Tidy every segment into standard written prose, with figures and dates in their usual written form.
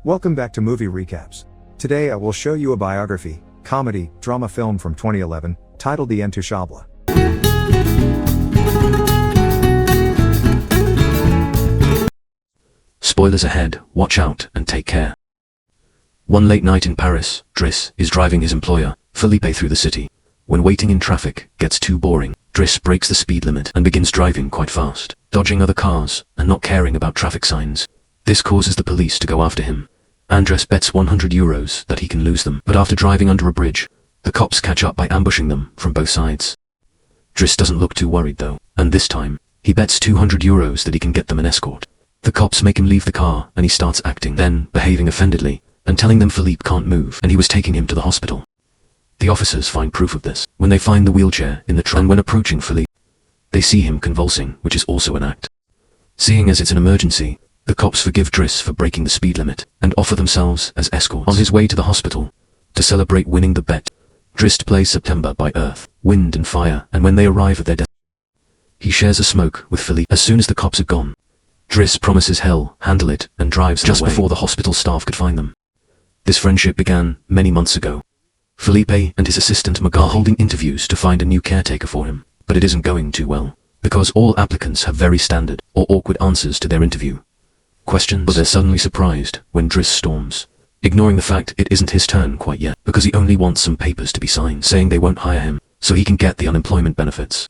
Welcome back to Movie Recaps. Today I will show you a biography, comedy, drama film from 2011, titled The Intouchable. Spoilers ahead, watch out and take care. One late night in Paris, Driss is driving his employer, Felipe, through the city. When waiting in traffic gets too boring, Driss breaks the speed limit and begins driving quite fast, dodging other cars and not caring about traffic signs. This causes the police to go after him. Andres bets €100 that he can lose them, but after driving under a bridge, the cops catch up by ambushing them from both sides. Driss doesn't look too worried though, and this time, he bets €200 that he can get them an escort. The cops make him leave the car and he starts acting, then behaving offendedly, and telling them Philippe can't move and he was taking him to the hospital. The officers find proof of this when they find the wheelchair in the trunk, and when approaching Philippe, they see him convulsing, which is also an act. Seeing as it's an emergency, the cops forgive Driss for breaking the speed limit and offer themselves as escorts. On his way to the hospital, to celebrate winning the bet, Driss plays September by Earth, Wind and Fire, and when they arrive at their destination, he shares a smoke with Philippe. As soon as the cops are gone, Driss promises he'll handle it and drives just before the hospital staff could find them. This friendship began many months ago. Felipe and his assistant Magal are holding interviews to find a new caretaker for him, but it isn't going too well, because all applicants have very standard or awkward answers to their interview questions, but they're suddenly surprised when Driss storms, ignoring the fact it isn't his turn quite yet, because he only wants some papers to be signed saying they won't hire him, so he can get the unemployment benefits.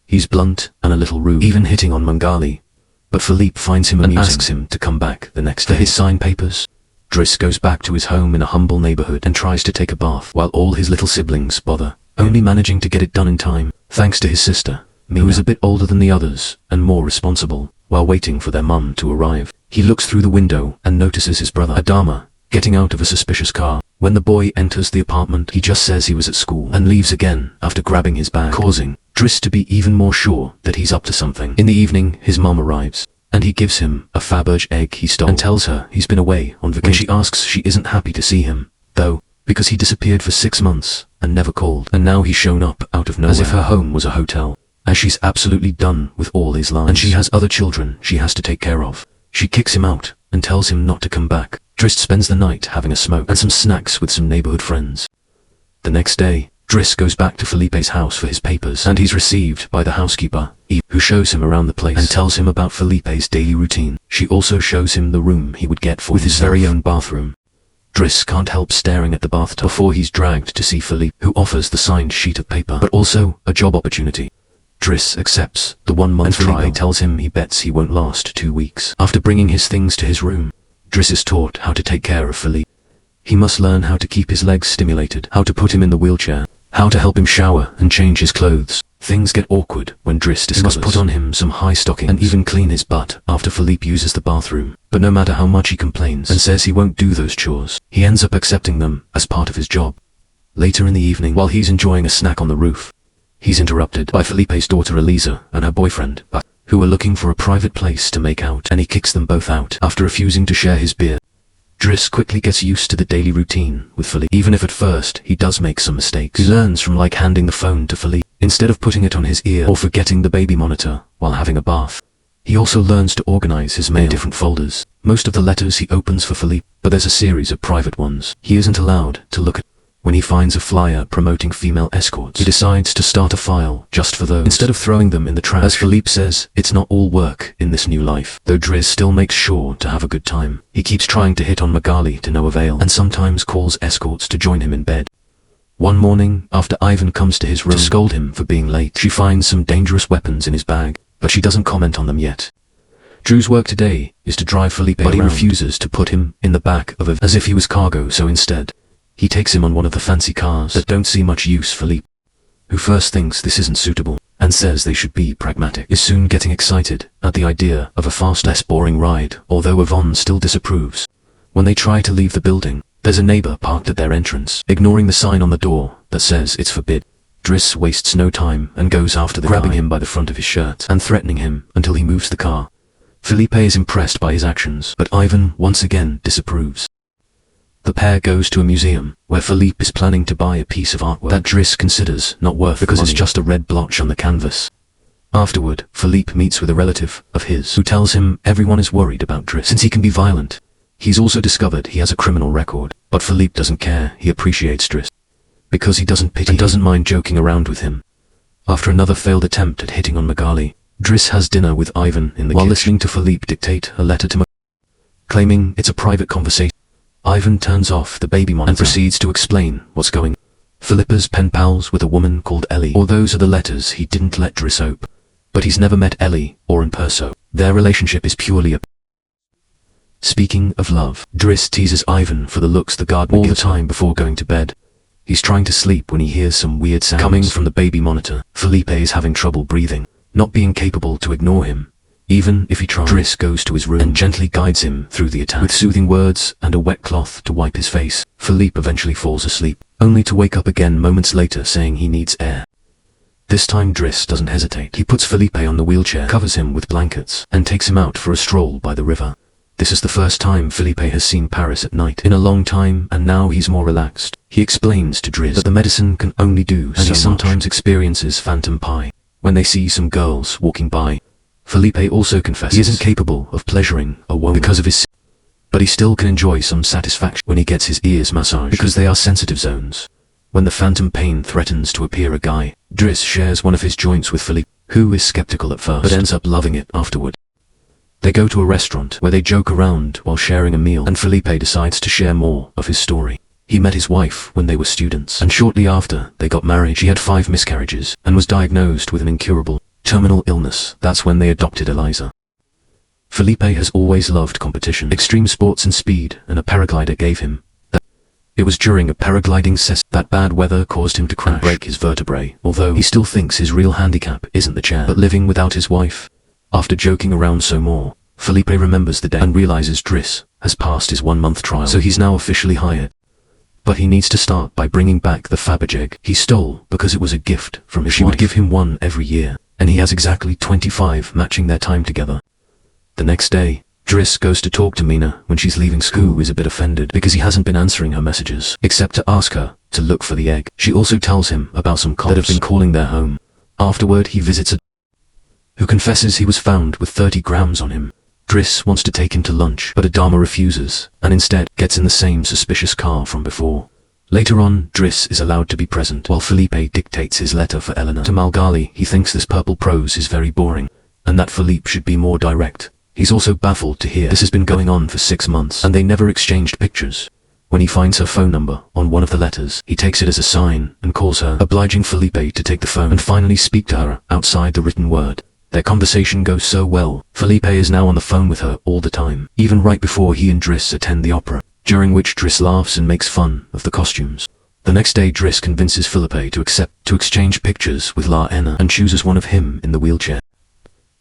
He's blunt and a little rude, even hitting on Mangali, but Philippe finds him amusing and asks him to come back the next day for his signed papers. Driss goes back to his home in a humble neighborhood and tries to take a bath while all his little siblings bother, only managing to get it done in time, thanks to his sister, who is a bit older than the others and more responsible. While waiting for their mum to arrive, he looks through the window and notices his brother Adama getting out of a suspicious car. When the boy enters the apartment, he just says he was at school and leaves again after grabbing his bag, causing Driss to be even more sure that he's up to something. In the evening, his mum arrives, and he gives him a Faberge egg he stole and tells her he's been away on vacation. When she asks, she isn't happy to see him, though, because he disappeared for 6 months and never called, and now he's shown up out of nowhere, as if her home was a hotel. As she's absolutely done with all his lies, and she has other children she has to take care of, she kicks him out and tells him not to come back. Driss spends the night having a smoke and some snacks with some neighborhood friends. The next day, Driss goes back to Felipe's house for his papers, and he's received by the housekeeper, Eve, who shows him around the place and tells him about Felipe's daily routine. She also shows him the room he would get for with his very own bathroom. Driss can't help staring at the bathtub before he's dragged to see Felipe, who offers the signed sheet of paper, but also a job opportunity. Driss accepts the 1-month trial, and Felipe tells him he bets he won't last 2 weeks. After bringing his things to his room, Driss is taught how to take care of Felipe. He must learn how to keep his legs stimulated, how to put him in the wheelchair, how to help him shower and change his clothes. Things get awkward when Driss discovers he must put on him some high stockings and even clean his butt after Felipe uses the bathroom. But no matter how much he complains and says he won't do those chores, he ends up accepting them as part of his job. Later in the evening, while he's enjoying a snack on the roof, he's interrupted by Felipe's daughter Elisa and her boyfriend, who are looking for a private place to make out, and he kicks them both out after refusing to share his beer. Driss quickly gets used to the daily routine with Felipe, even if at first he does make some mistakes. He learns from handing the phone to Felipe instead of putting it on his ear or forgetting the baby monitor while having a bath. He also learns to organize his mail in different folders. Most of the letters he opens for Felipe, but there's a series of private ones he isn't allowed to look at. When he finds a flyer promoting female escorts, he decides to start a file just for those, instead of throwing them in the trash. As Felipe says, it's not all work in this new life, though Driss still makes sure to have a good time. He keeps trying to hit on Magali to no avail, and sometimes calls escorts to join him in bed. One morning, after Ivan comes to his room to scold him for being late, she finds some dangerous weapons in his bag, but she doesn't comment on them yet. Drew's work today is to drive Felipe around, but he refuses to put him in the back of as if he was cargo, so instead, he takes him on one of the fancy cars that don't see much use. Felipe, who first thinks this isn't suitable and says they should be pragmatic, is soon getting excited at the idea of a fast, less boring ride, although Yvonne still disapproves. When they try to leave the building, there's a neighbor parked at their entrance, ignoring the sign on the door that says it's forbid. Driss wastes no time and goes after the grabbing him by the front of his shirt and threatening him until he moves the car. Felipe is impressed by his actions, but Ivan once again disapproves. The pair goes to a museum, where Felipe is planning to buy a piece of artwork that Driss considers not worth because it's just a red blotch on the canvas. Afterward, Felipe meets with a relative of his who tells him everyone is worried about Driss since he can be violent. He's also discovered he has a criminal record, but Philippe doesn't care. He appreciates Driss because he doesn't pity and doesn't mind joking around with him. After another failed attempt at hitting on Magali, Driss has dinner with Ivan in the kitchen while listening to Philippe dictate a letter to Magali, claiming it's a private conversation. Ivan turns off the baby monitor and proceeds to explain what's going on. Philippa's pen pals with a woman called Ellie, or those are the letters he didn't let Driss open. But he's never met Ellie or in person. Their relationship is purely a... Speaking of love, Driss teases Ivan for the looks the gardener all the time before going to bed. He's trying to sleep when he hears some weird sounds coming from the baby monitor. Felipe is having trouble breathing, not being capable to ignore him. Even if he tries, Driss goes to his room and gently guides him through the attack. With soothing words and a wet cloth to wipe his face, Philippe eventually falls asleep, only to wake up again moments later saying he needs air. This time Driss doesn't hesitate. He puts Felipe on the wheelchair, covers him with blankets, and takes him out for a stroll by the river. This is the first time Felipe has seen Paris at night in a long time, and now he's more relaxed. He explains to Driss that the medicine can only do so much, and he sometimes experiences phantom pie when they see some girls walking by. Felipe also confesses he isn't capable of pleasuring a woman because of his, but he still can enjoy some satisfaction when he gets his ears massaged because they are sensitive zones. When the phantom pain threatens to appear a guy, Driss shares one of his joints with Felipe, who is skeptical at first but ends up loving it afterward. They go to a restaurant where they joke around while sharing a meal, and Felipe decides to share more of his story. He met his wife when they were students, and shortly after they got married, she had 5 miscarriages and was diagnosed with an incurable terminal illness. That's when they adopted Eliza. Felipe has always loved competition, extreme sports and speed, and a paraglider gave him that. It was during a paragliding session that bad weather caused him to crash and break his vertebrae, although he still thinks his real handicap isn't the chair, but living without his wife. After joking around some more, Felipe remembers the day and realizes Driss has passed his 1-month trial, so he's now officially hired. But he needs to start by bringing back the Fabergé egg he stole because it was a gift from his wife. She would give him one every year, and he has exactly 25 matching their time together. The next day, Driss goes to talk to Mina when she's leaving school, who is a bit offended because he hasn't been answering her messages, except to ask her to look for the egg. She also tells him about some cops that have been calling their home. Afterward, he visits a who confesses he was found with 30 grams on him. Driss wants to take him to lunch, but Adama refuses, and instead gets in the same suspicious car from before. Later on, Driss is allowed to be present while Felipe dictates his letter for Eleanor. To Magali, he thinks this purple prose is very boring, and that Philippe should be more direct. He's also baffled to hear this has been going on for 6 months, and they never exchanged pictures. When he finds her phone number on one of the letters, he takes it as a sign and calls her, obliging Felipe to take the phone and finally speak to her outside the written word. Their conversation goes so well, Felipe is now on the phone with her all the time, even right before he and Driss attend the opera, during which Driss laughs and makes fun of the costumes. The next day, Driss convinces Felipe to exchange pictures with La Enna and chooses one of him in the wheelchair.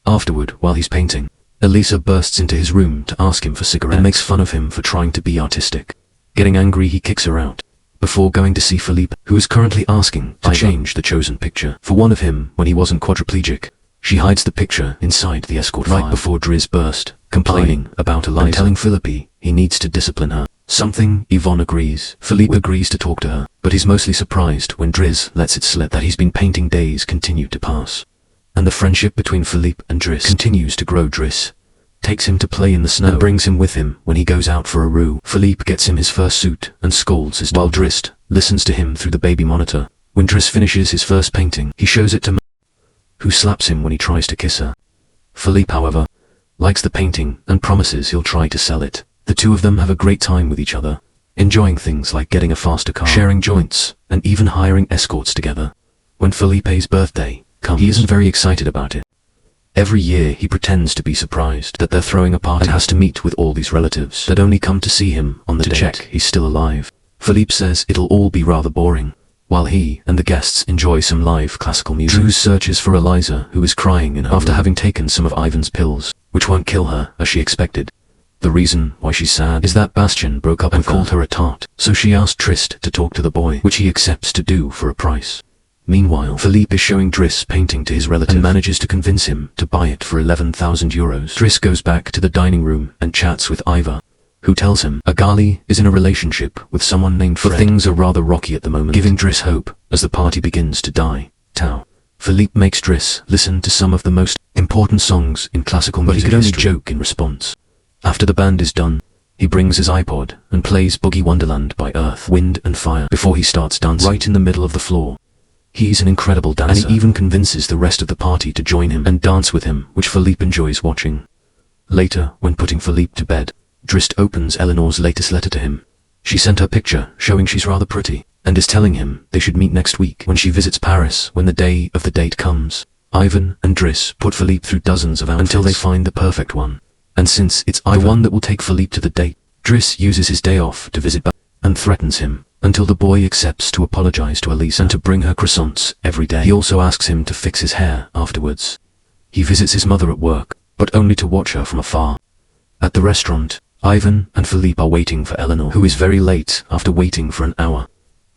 Afterward, while he's painting, Elisa bursts into his room to ask him for cigarettes and makes fun of him for trying to be artistic. Getting angry, he kicks her out, before going to see Felipe, who is currently asking to change the chosen picture for one of him when he wasn't quadriplegic. She hides the picture inside the escort file right before Driss burst, complaining about Eliza and telling Felipe he needs to discipline her. Something Yvonne agrees. Felipe agrees to talk to her, but he's mostly surprised when Driss lets it slip that he's been painting. Days continue to pass, and the friendship between Felipe and Driss continues to grow. Driss takes him to play in the snow and brings him with him when he goes out for a roux. Felipe gets him his first suit and scolds his dog, while Driss listens to him through the baby monitor. When Driss finishes his first painting, he shows it to who slaps him when he tries to kiss her. Felipe, however, likes the painting and promises he'll try to sell it. The two of them have a great time with each other, enjoying things like getting a faster car, sharing joints, and even hiring escorts together. When Felipe's birthday comes, he isn't very excited about it. Every year he pretends to be surprised that they're throwing a party and has to meet with all these relatives that only come to see him on the day to check he's still alive. Felipe says it'll all be rather boring, while he and the guests enjoy some live classical music. Drew searches for Eliza, who is crying in her after having taken some of Ivan's pills, which won't kill her as she expected. The reason why she's sad is that Bastien broke up and called her a tart, so she asked Trist to talk to the boy, which he accepts to do for a price. Meanwhile, Philippe is showing Driss painting to his relative and manages to convince him to buy it for 11,000 euros. Driss goes back to the dining room and chats with Iva, who tells him Agali is in a relationship with someone named Fred. But things are rather rocky at the moment, giving Driss hope as the party begins to die. Tao. Philippe makes Driss listen to some of the most important songs in classical music, but he could only joke in response. After the band is done, He brings his iPod and plays Boogie Wonderland by Earth, Wind and Fire before he starts dancing right in the middle of the floor. He's an incredible dancer, and he even convinces the rest of the party to join him and dance with him, which Philippe enjoys watching. Later, when putting Philippe to bed, Drist opens Eleanor's latest letter to him. She sent her picture, showing she's rather pretty, and is telling him they should meet next week when she visits Paris when the day of the date comes. Ivan and Driss put Philippe through dozens of outfits until they find the perfect one. And since it's the one that will take Philippe to the date, Driss uses his day off to visit back and threatens him, until the boy accepts to apologize to Elisa and to bring her croissants every day. He also asks him to fix his hair afterwards. He visits his mother at work, but only to watch her from afar. At the restaurant, Ivan and Philippe are waiting for Eleanor, who is very late after waiting for an hour.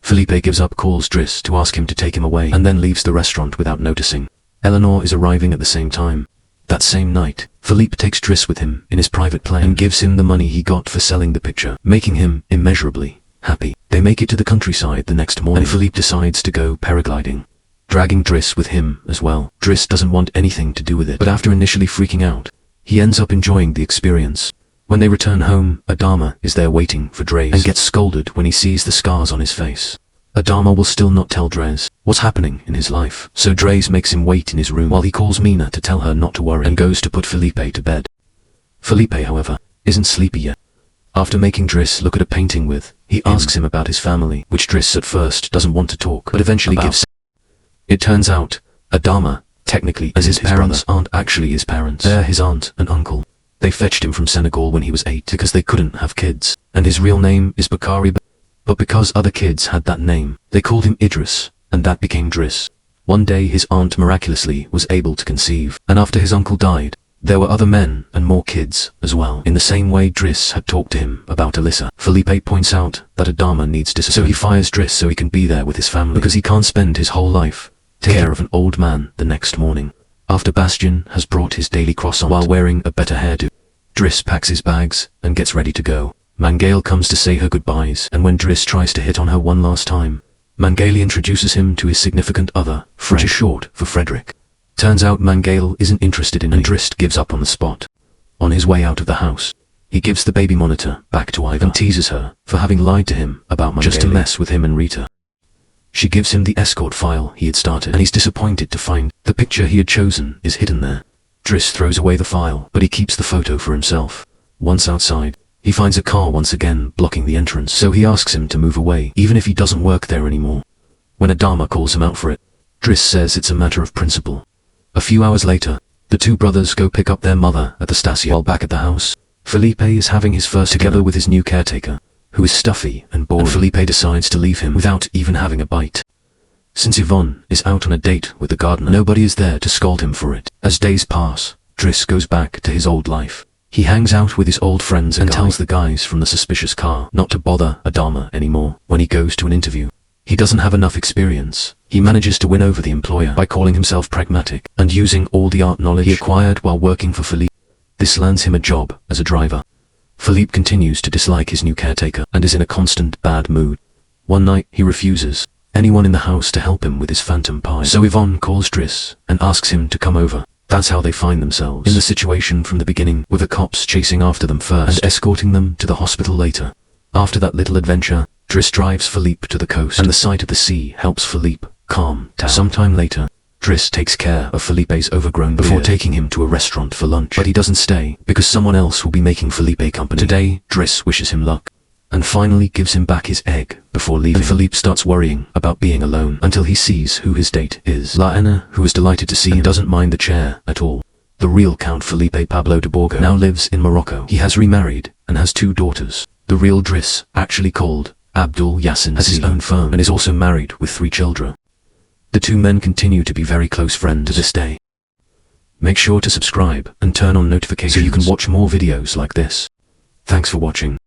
Philippe gives up, calls Driss to ask him to take him away, and then leaves the restaurant without noticing. Eleanor is arriving at the same time. That same night, Philippe takes Driss with him in his private plane and gives him the money he got for selling the picture, making him immeasurably happy. They make it to the countryside the next morning, and Philippe decides to go paragliding, dragging Driss with him as well. Driss doesn't want anything to do with it, but after initially freaking out, he ends up enjoying the experience. When they return home, Adama is there waiting for Dres and gets scolded when he sees the scars on his face. Adama will still not tell Dres what's happening in his life, so Dres makes him wait in his room while he calls Mina to tell her not to worry and goes to put Felipe to bed. Felipe, however, isn't sleepy yet. After making Driss look at a painting he asks him about his family, which Driss at first doesn't want to talk, but eventually gives. It turns out, Adama, technically, as his parents aren't actually his parents. They're his aunt and uncle. They fetched him from Senegal when he was 8 because they couldn't have kids, and his real name is Bakari. But because other kids had that name, they called him Idris, and that became Driss. One day his aunt miraculously was able to conceive, and after his uncle died, there were other men and more kids as well. In the same way Driss had talked to him about Elisa, Felipe points out that Adama needs discipline, so he fires Driss so he can be there with his family, because he can't spend his whole life taking care of an old man the next morning. After Bastien has brought his daily croissant while wearing a better hairdo, Driss packs his bags and gets ready to go. Mangale comes to say her goodbyes, and when Driss tries to hit on her one last time, Mangale introduces him to his significant other, which is short for Frederick. Turns out Mangale isn't interested in, and Driss gives up on the spot. On his way out of the house, he gives the baby monitor back to Iva and teases her for having lied to him about Mangale just to mess with him and Rita. She gives him the escort file he had started, and he's disappointed to find the picture he had chosen is hidden there. Driss throws away the file, but he keeps the photo for himself. Once outside, he finds a car once again blocking the entrance, so he asks him to move away, even if he doesn't work there anymore. When Adama calls him out for it, Driss says it's a matter of principle. A few hours later, the two brothers go pick up their mother at the station. While back at the house, Felipe is having his first together with his new caretaker, who is stuffy and boring, and Felipe decides to leave him without even having a bite. Since Yvonne is out on a date with the gardener, nobody is there to scold him for it. As days pass, Driss goes back to his old life. He hangs out with his old friends and tells the guys from the suspicious car not to bother Adama anymore when he goes to an interview. He doesn't have enough experience. He manages to win over the employer by calling himself pragmatic and using all the art knowledge he acquired while working for Philippe. This lands him a job as a driver. Philippe continues to dislike his new caretaker and is in a constant bad mood. One night, he refuses anyone in the house to help him with his phantom pie. So Yvonne calls Driss and asks him to come over. That's how they find themselves in the situation from the beginning, with the cops chasing after them first and escorting them to the hospital later. After that little adventure, Driss drives Philippe to the coast, and the sight of the sea helps Philippe calm down. Sometime later, Driss takes care of Felipe's overgrown beard before taking him to a restaurant for lunch. But he doesn't stay, because someone else will be making Felipe company. Today, Driss wishes him luck, and finally gives him back his egg before leaving. And Philippe starts worrying about being alone until he sees who his date is. Laena, who is delighted to see him, doesn't mind the chair at all. The real Count Felipe Pablo de Borgo now lives in Morocco. He has remarried and has 2 daughters. The real Driss, actually called Abdul Yassin, has his own firm and is also married with 3 children. The 2 men continue to be very close friends to this day. Make sure to subscribe and turn on notifications so you can watch more videos like this. Thanks for watching.